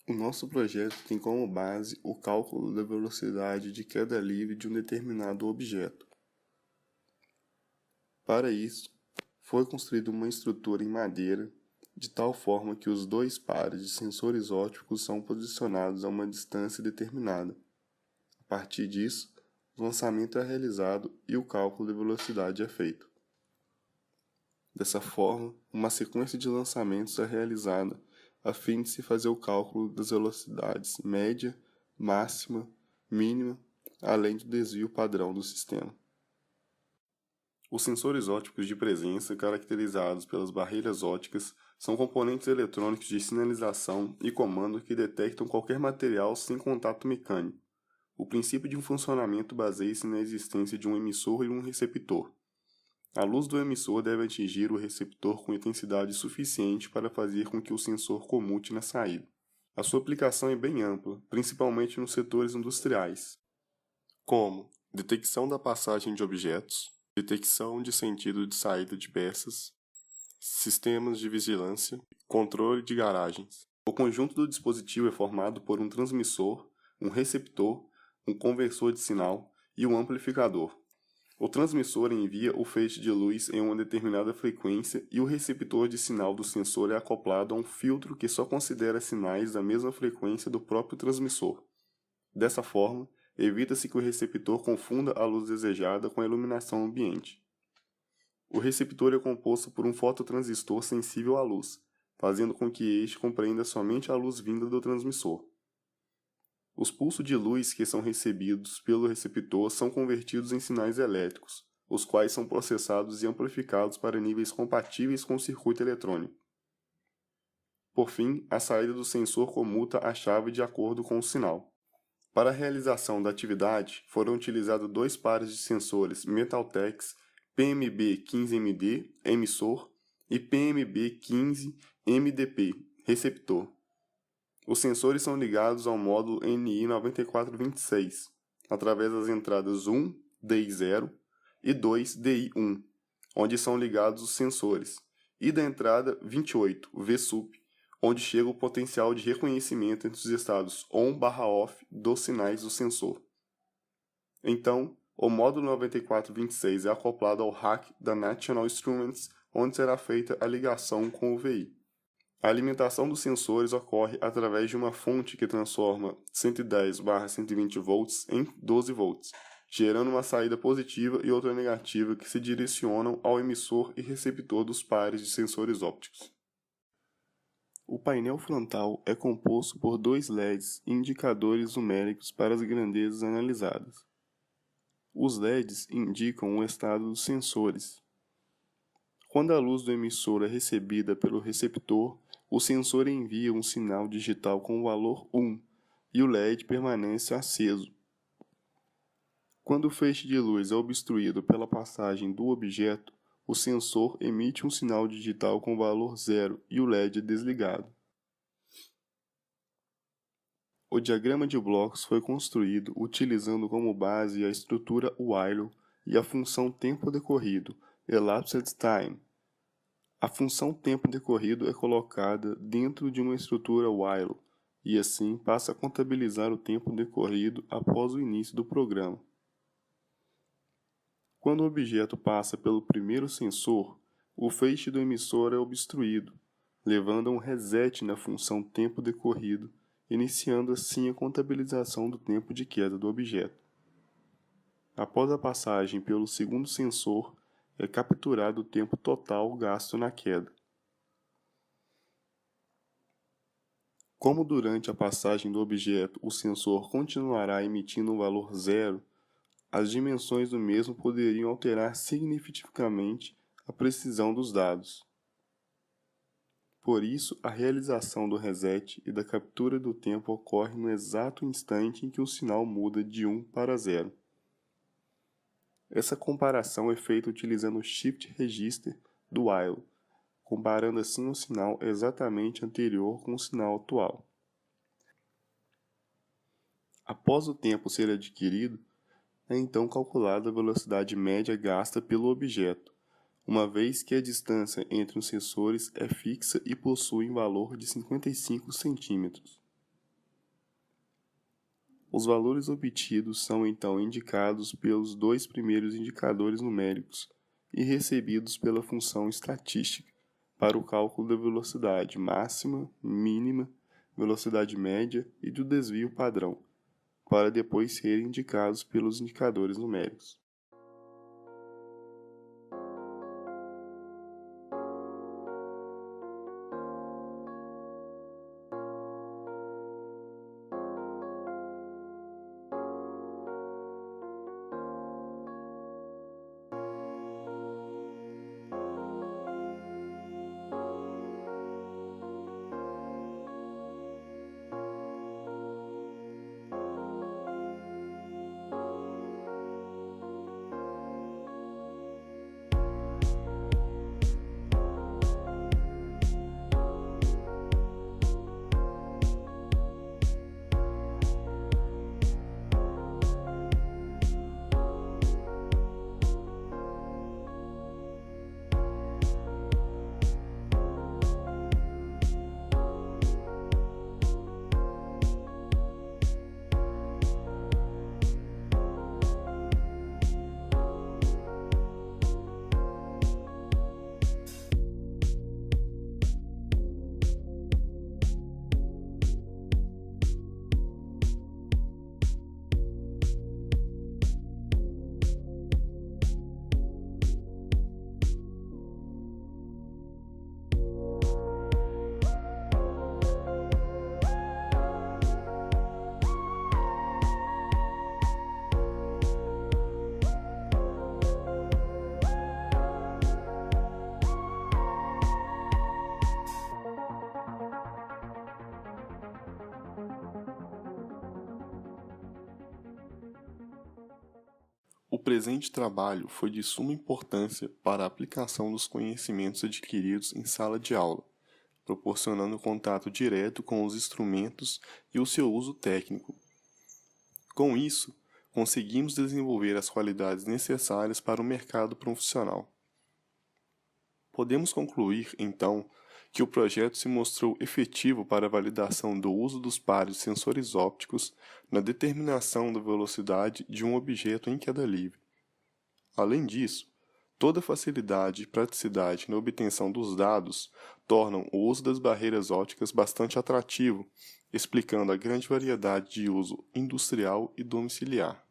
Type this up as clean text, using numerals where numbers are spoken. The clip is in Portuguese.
O nosso projeto tem como base o cálculo da velocidade de queda livre de um determinado objeto. Para isso, foi construída uma estrutura em madeira de tal forma que os dois pares de sensores ópticos são posicionados a uma distância determinada. A partir disso, o lançamento é realizado e o cálculo de velocidade é feito. Dessa forma, uma sequência de lançamentos é realizada a fim de se fazer o cálculo das velocidades média, máxima, mínima, além do desvio padrão do sistema. Os sensores ópticos de presença, caracterizados pelas barreiras ópticas, são componentes eletrônicos de sinalização e comando que detectam qualquer material sem contato mecânico. O princípio de um funcionamento baseia-se na existência de um emissor e um receptor. A luz do emissor deve atingir o receptor com intensidade suficiente para fazer com que o sensor comute na saída. A sua aplicação é bem ampla, principalmente nos setores industriais, como detecção da passagem de objetos, detecção de sentido de saída de peças, sistemas de vigilância, controle de garagens. O conjunto do dispositivo é formado por um transmissor, um receptor, um conversor de sinal e um amplificador. O transmissor envia o feixe de luz em uma determinada frequência e o receptor de sinal do sensor é acoplado a um filtro que só considera sinais da mesma frequência do próprio transmissor. Dessa forma, evita-se que o receptor confunda a luz desejada com a iluminação ambiente. O receptor é composto por um fototransistor sensível à luz, fazendo com que este compreenda somente a luz vinda do transmissor. Os pulsos de luz que são recebidos pelo receptor são convertidos em sinais elétricos, os quais são processados e amplificados para níveis compatíveis com o circuito eletrônico. Por fim, a saída do sensor comuta a chave de acordo com o sinal. Para a realização da atividade, foram utilizados dois pares de sensores Metaltex PMB15MD, emissor, e PMB15MDP, receptor. Os sensores são ligados ao módulo NI9426, através das entradas 1, DI0 e 2, DI1, onde são ligados os sensores, e da entrada 28, VSUP, onde chega o potencial de reconhecimento entre os estados on/off dos sinais do sensor. Então, o módulo 9426 é acoplado ao rack da National Instruments, onde será feita a ligação com o VI. A alimentação dos sensores ocorre através de uma fonte que transforma 110/120 volts em 12 volts, gerando uma saída positiva e outra negativa que se direcionam ao emissor e receptor dos pares de sensores ópticos. O painel frontal é composto por dois LEDs e indicadores numéricos para as grandezas analisadas. Os LEDs indicam o estado dos sensores. Quando a luz do emissor é recebida pelo receptor, o sensor envia um sinal digital com o valor 1 e o LED permanece aceso. Quando o feixe de luz é obstruído pela passagem do objeto, o sensor emite um sinal digital com o valor 0 e o LED é desligado. O diagrama de blocos foi construído utilizando como base a estrutura while e a função tempo decorrido, elapsed time. A função tempo decorrido é colocada dentro de uma estrutura while e assim passa a contabilizar o tempo decorrido após o início do programa. Quando o objeto passa pelo primeiro sensor, o feixe do emissor é obstruído, levando a um reset na função tempo decorrido, iniciando assim a contabilização do tempo de queda do objeto. Após a passagem pelo segundo sensor, é capturado o tempo total gasto na queda. Como durante a passagem do objeto o sensor continuará emitindo um valor 0, as dimensões do mesmo poderiam alterar significativamente a precisão dos dados. Por isso, a realização do reset e da captura do tempo ocorre no exato instante em que o sinal muda de 1 para 0. Essa comparação é feita utilizando o Shift Register do while, comparando assim o sinal exatamente anterior com o sinal atual. Após o tempo ser adquirido, é então calculada a velocidade média gasta pelo objeto, uma vez que a distância entre os sensores é fixa e possui um valor de 55 cm. Os valores obtidos são então indicados pelos dois primeiros indicadores numéricos e recebidos pela função estatística para o cálculo da velocidade máxima, mínima, velocidade média e do desvio padrão, para depois serem indicados pelos indicadores numéricos. O presente trabalho foi de suma importância para a aplicação dos conhecimentos adquiridos em sala de aula, proporcionando contato direto com os instrumentos e o seu uso técnico. Com isso, conseguimos desenvolver as qualidades necessárias para o mercado profissional. Podemos concluir, então, que o projeto se mostrou efetivo para a validação do uso dos pares de sensores ópticos na determinação da velocidade de um objeto em queda livre. Além disso, toda facilidade e praticidade na obtenção dos dados tornam o uso das barreiras ópticas bastante atrativo, explicando a grande variedade de uso industrial e domiciliar.